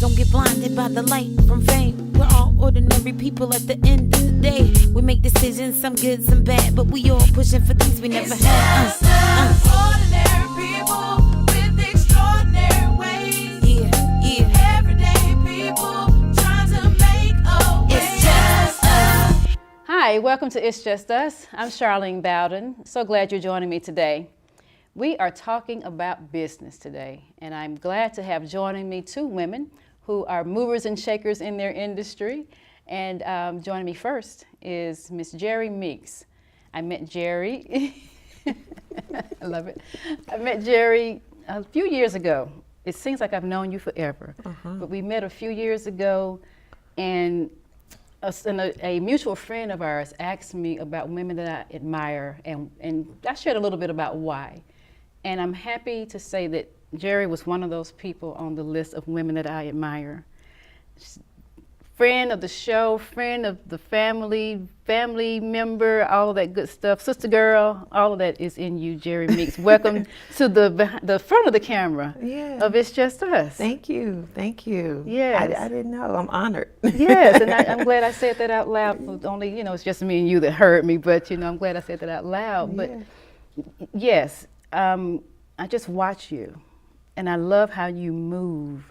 Don't get blinded by the light from fame. We're all ordinary people at the end of the day. We make decisions, some good, some bad, but we all pushing for things we never had. Ordinary people with extraordinary ways. Yeah. Everyday people trying to make a way. It's just us. Hi, welcome to It's Just Us. I'm Charlene Bowden. So glad you're joining me today. We are talking about business today, and I'm glad to have joining me two women who are movers and shakers in their industry. And joining me first is Miss Gerri Meeks. I met Gerri, I love it. I met Gerri a few years ago. It seems like I've known you forever, but we met a few years ago, and a mutual friend of ours asked me about women that I admire, and I shared a little bit about why. And I'm happy to say that Gerri was one of those people on the list of women that I admire. Friend of the show, friend of the family member, all of that good stuff. Sister girl, all of that is in you, Gerri Meeks. Welcome to the front of the camera of It's Just Us. Thank you. Yes. I didn't know. I'm honored. Yes, and I'm glad I said that out loud. Only, it's just me and you that heard me, but I'm glad I said that out loud. But yes, I just watch you, and I love how you move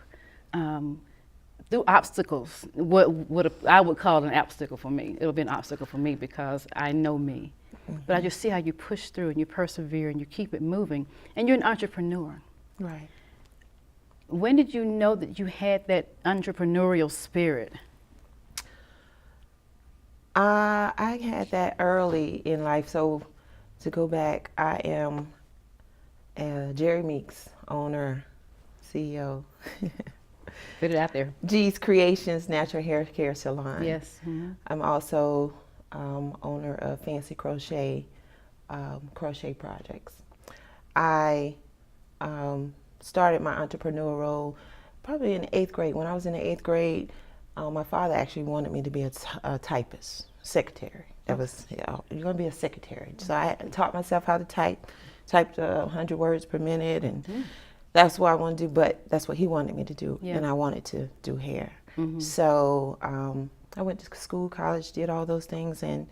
through obstacles. What I would call an obstacle for me. It'll be an obstacle for me because I know me. But I just see how you push through and you persevere and you keep it moving. And you're an entrepreneur. Right. When did you know that you had that entrepreneurial spirit? I had that early in life. So to go back, I am Gerri Meeks, owner, CEO. Put it out there. G's Creations Natural Hair Care Salon. Yes. Mm-hmm. I'm also owner of Fancy Crochet projects. I started my entrepreneurial role probably in the 8th grade. When I was in the 8th grade, my father actually wanted me to be a typist, secretary. That was, you're going to be a secretary. So I taught myself how to typed 100 words per minute, and that's what I wanted to do, but that's what he wanted me to do, and I wanted to do hair. So I went to school, college, did all those things, and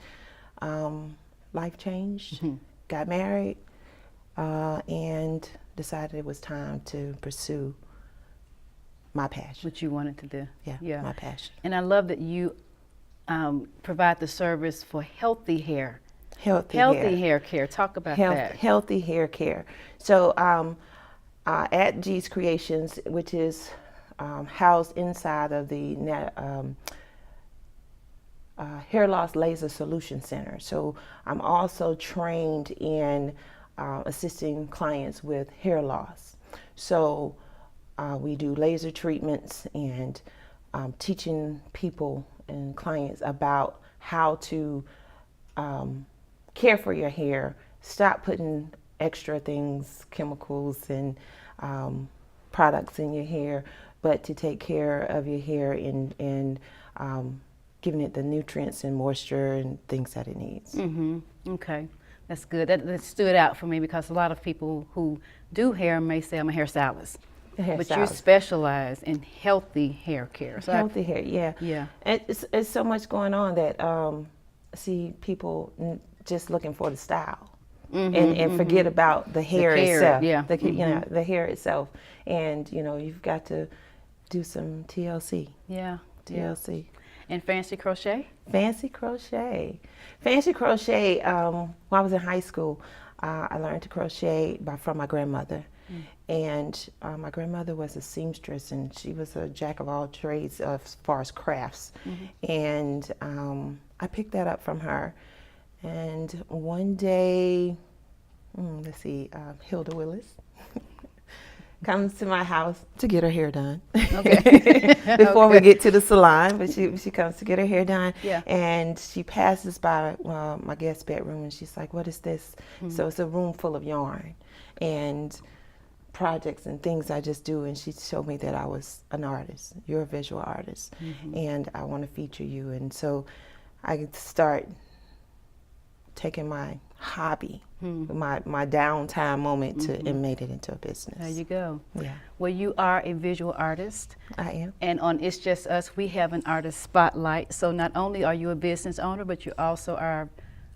life changed, got married, and decided it was time to pursue my passion. What you wanted to do. Yeah, my passion. And I love that you provide the service for healthy hair. Healthy hair care. Talk about that. Healthy hair care. So at G's Creations, which is housed inside of the Hair Loss Laser Solution Center. So I'm also trained in assisting clients with hair loss. So we do laser treatments and teaching people and clients about how to care for your hair, stop putting extra things, chemicals and products in your hair, but to take care of your hair and giving it the nutrients and moisture and things that it needs. Okay, that's good. That stood out for me because a lot of people who do hair may say I'm a hairstylist. But you specialize in healthy hair care. So healthy hair, yeah. And it's so much going on that see people just looking for the style and forget about the hair itself. The hair itself. And you've got to do some TLC. TLC. And Fancy Crochet? Fancy Crochet. Fancy Crochet, when I was in high school, I learned to crochet from my grandmother. And my grandmother was a seamstress, and she was a jack of all trades as far as crafts. And I picked that up from her. And one day, Hilda Willis comes to my house to get her hair done. Before we get to the salon, but she comes to get her hair done. And she passes by my guest bedroom, and she's like, "What is this?" So it's a room full of yarn and projects and things I just do, and she showed me that I was an artist. You're a visual artist, and I want to feature you. And so I start taking my hobby my downtime moment and made it into a business. There you go. Yeah, Well, you are a visual artist. I am. And on It's Just Us, we have an artist spotlight. So not only are you a business owner, but you also are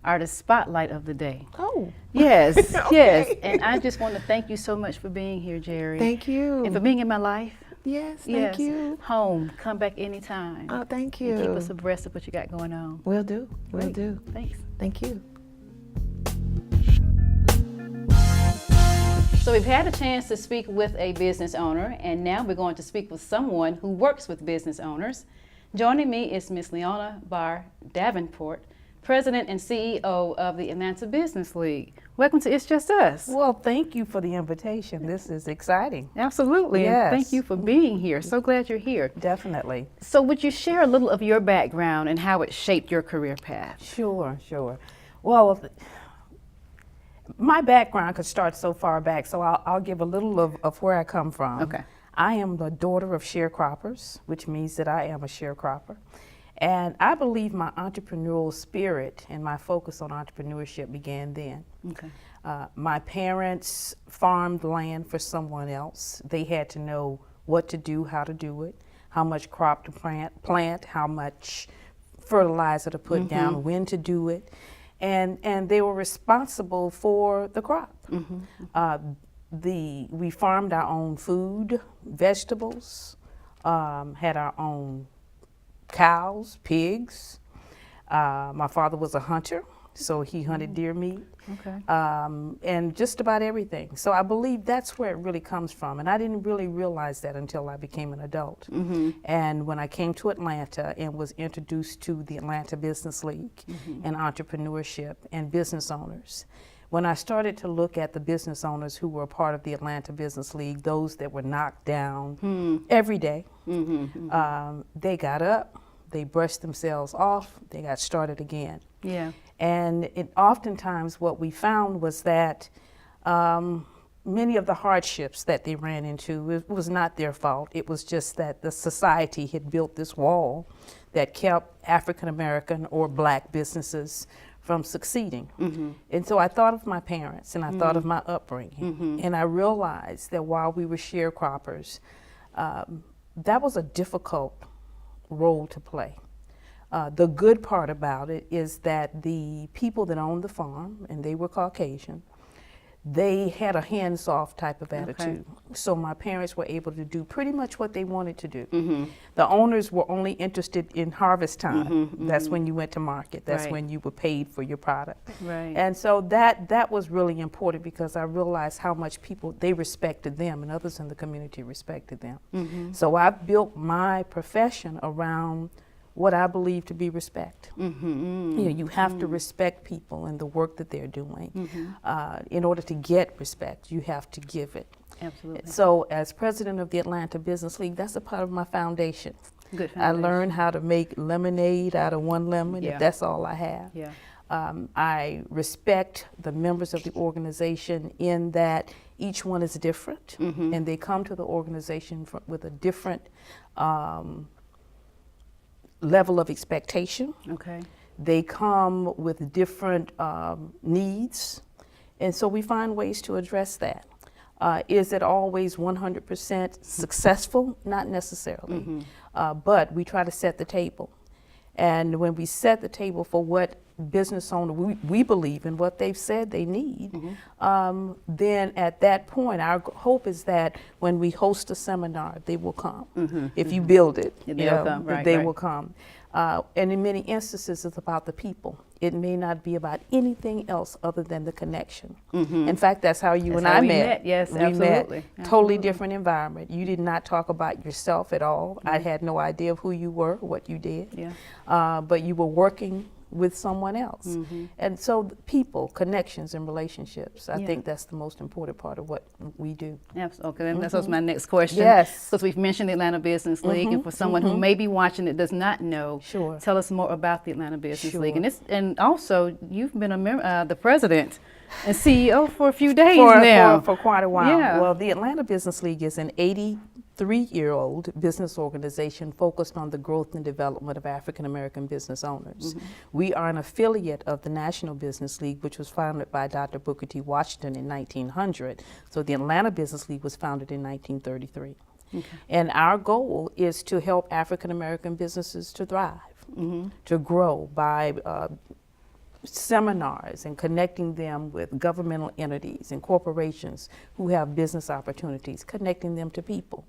artist spotlight of the day. Oh, Yes, Okay. yes. And I just want to thank you so much for being here, Gerri. thank you. And for being in my life. Yes, Yes. thank you. Home. Come back anytime. Oh, thank And keep you. us abreast of what you got going on. Will do. Will Great. do. Thanks. Thank you. So we've had a chance to speak with a business owner, and now we're going to speak with someone who works with business owners. Joining me is Miss Leona Barr-Davenport, President and CEO of the Atlanta Business League. Welcome to It's Just Us. Well, thank you for the invitation. This is exciting. Absolutely, and Yes. thank you for being here. So glad you're here. Definitely. So would you share a little of your background and how it shaped your career path? Sure. Well, my background could start so far back, so I'll give a little of where I come from. Okay. I am the daughter of sharecroppers, which means that I am a sharecropper. And I believe my entrepreneurial spirit and my focus on entrepreneurship began then. Okay. My parents farmed land for someone else. They had to know what to do, how to do it, how much crop to plant, how much fertilizer to put down, when to do it. And they were responsible for the crop. We farmed our own food, vegetables, had our own cows, pigs. My father was a hunter, so he hunted deer meat. Okay. And just about everything. So I believe that's where it really comes from. And I didn't really realize that until I became an adult. And when I came to Atlanta and was introduced to the Atlanta Business League and entrepreneurship and business owners, when I started to look at the business owners who were a part of the Atlanta Business League, those that were knocked down every day, they got up, they brushed themselves off, they got started again. Yeah. And oftentimes what we found was that many of the hardships that they ran into, it was not their fault. It was just that the society had built this wall that kept African American or black businesses from succeeding. And so I thought of my parents and I thought of my upbringing. And I realized that while we were sharecroppers, that was a difficult role to play. The good part about it is that the people that owned the farm, and they were Caucasian, they had a hands-off type of attitude. So my parents were able to do pretty much what they wanted to do. The owners were only interested in harvest time. That's when you went to market. That's Right. when you were paid for your product. Right. And so that was really important because I realized how much people, they respected them and others in the community respected them. So I built my profession around what I believe to be respect. You know, you have to respect people and the work that they're doing. In order to get respect, you have to give it. Absolutely. So as president of the Atlanta Business League, that's a part of my foundation. Good I foundation. learned how to make lemonade out of one lemon, Yeah. if that's all I have. Yeah. I respect the members of the organization in that each one is different, and they come to the organization with a different level of expectation. Okay. They come with different needs, and so we find ways to address that. Is it always 100% successful? Not necessarily, but we try to set the table. And when we set the table for what business owner we believe in, what they've said they need, then at that point, our hope is that when we host a seminar, they will come. If you build it, Yeah, you they'll know, come, right, they right. will come. And in many instances, it's about the people. It may not be about anything else other than the connection. In fact, that's how you That's and how I we met. met. Yes, We absolutely. met, totally different environment. You did not talk about yourself at all. I had no idea of who you were, what you did. Yeah. But you were working with someone else. And so people, connections and relationships, I think that's the most important part of what we do. Okay, that was my next question. Yes. Because we've mentioned the Atlanta Business League, and for someone who may be watching that does not know, Sure. tell us more about the Atlanta Business Sure. League. And also, you've been the president and CEO for a few days For now. quite a while. Yeah. Well, the Atlanta Business League is an 80 3-year-old business organization focused on the growth and development of African American business owners. We are an affiliate of the National Business League, which was founded by Dr. Booker T. Washington in 1900. So the Atlanta Business League was founded in 1933. And our goal is to help African American businesses to thrive, to grow by seminars and connecting them with governmental entities and corporations who have business opportunities, connecting them to people.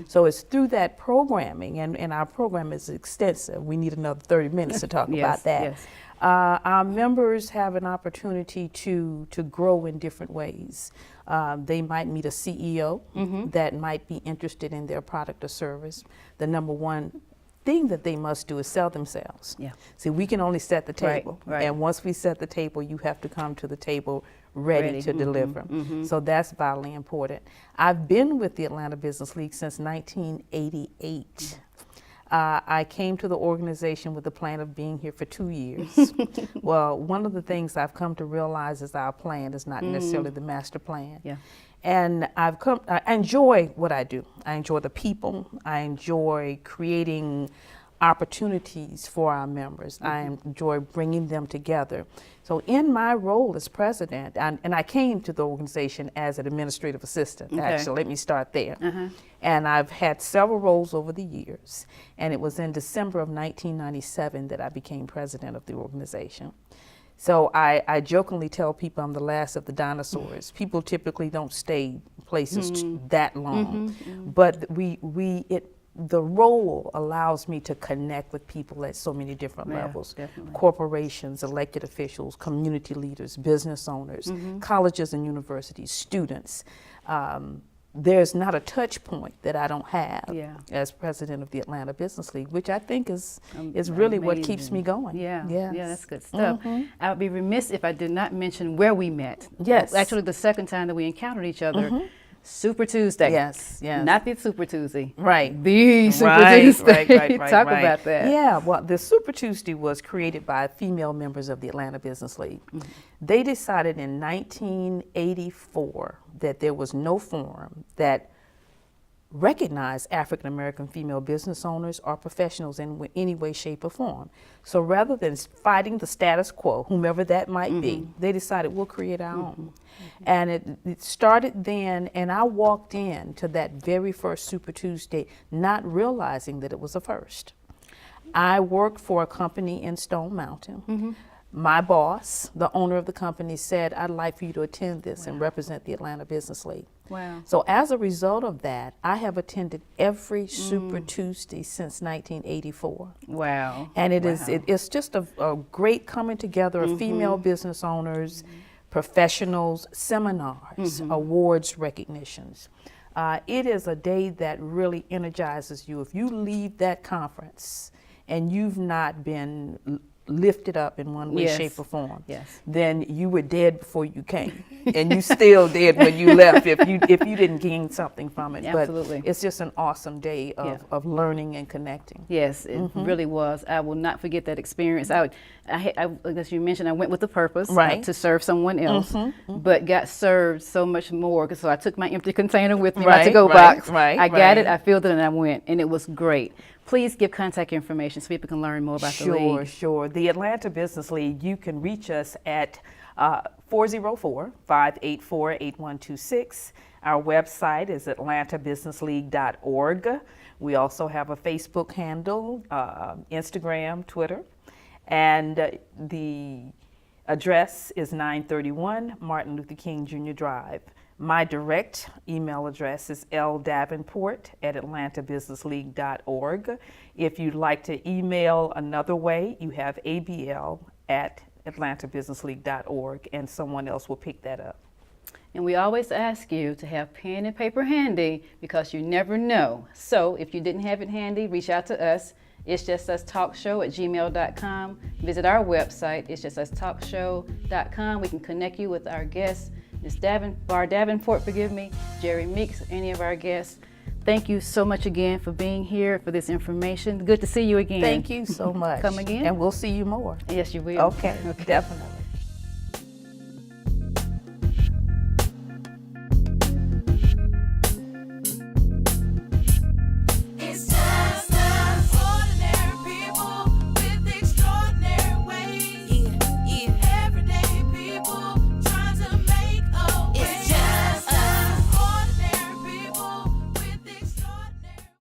So it's through that programming, and our program is extensive. We need another 30 minutes to talk about that. Yes. Our members have an opportunity to grow in different ways. They might meet a CEO that might be interested in their product or service. The number one thing that they must do is sell themselves. See, we can only set the table. Right. And once we set the table, you have to come to the table ready to deliver. So that's vitally important. I've been with the Atlanta Business League since 1988. I came to the organization with the plan of being here for 2 years. Well, one of the things I've come to realize is our plan is not necessarily the master plan. And I enjoy what I do. I enjoy the people. I enjoy creating opportunities for our members. I enjoy bringing them together. So in my role as president, and I came to the organization as an administrative assistant, actually, let me start there. And I've had several roles over the years. And it was in December of 1997 that I became president of the organization. So I jokingly tell people I'm the last of the dinosaurs. People typically don't stay places that long, but the role allows me to connect with people at so many different levels. Corporations, elected officials, community leaders, business owners, colleges and universities, students. There's not a touch point that I don't have as president of the Atlanta Business League, which I think is really what keeps me going. Yeah, that's good stuff. I would be remiss if I did not mention where we met. Actually, the second time that we encountered each other, Super Tuesday. Not the Super Tuesday. The Super Tuesday. Talk about that. Yeah, well, the Super Tuesday was created by female members of the Atlanta Business League. They decided in 1984 that there was no forum that recognized African American female business owners or professionals in any way, shape, or form. So rather than fighting the status quo, whomever that might be, they decided we'll create our own. And it started then, and I walked in to that very first Super Tuesday not realizing that it was a first. I worked for a company in Stone Mountain. My boss, the owner of the company, said, I'd like for you to attend this and represent the Atlanta Business League. So as a result of that, I have attended every Super Tuesday since 1984. And it's just a great coming together of female business owners, professionals, seminars, awards, recognitions. It is a day that really energizes you. If you leave that conference and you've not been lifted up in one way, shape, or form, then you were dead before you came, and you still dead when you left if you didn't gain something from it. But it's just an awesome day of learning and connecting. Yes, it really was. I will not forget that experience. As you mentioned, I went with a purpose to serve someone else, but got served so much more. So I took my empty container with me, my to-go box. I got it, I filled it, and I went, and it was great. Please give contact information so people can learn more about the league. Sure. The Atlanta Business League, you can reach us at 404-584-8126. Our website is atlantabusinessleague.org. We also have a Facebook handle, Instagram, Twitter, and the address is 931 Martin Luther King Jr. Drive. My direct email address is ldavenport@atlantabusinessleague.org. If you'd like to email another way, you have abl@atlantabusinessleague.org, and someone else will pick that up. And we always ask you to have pen and paper handy because you never know. So if you didn't have it handy, reach out to us. It's Just Us Talk Show at gmail.com. Visit our website, it's Just Us Talk Show.com. We can connect you with our guests. Ms. Barr-Davenport, Gerri Meeks, any of our guests. Thank you so much again for being here, for this information. Good to see you again. Thank you so much. Come again. And we'll see you more. Yes, you will. Okay. Definitely.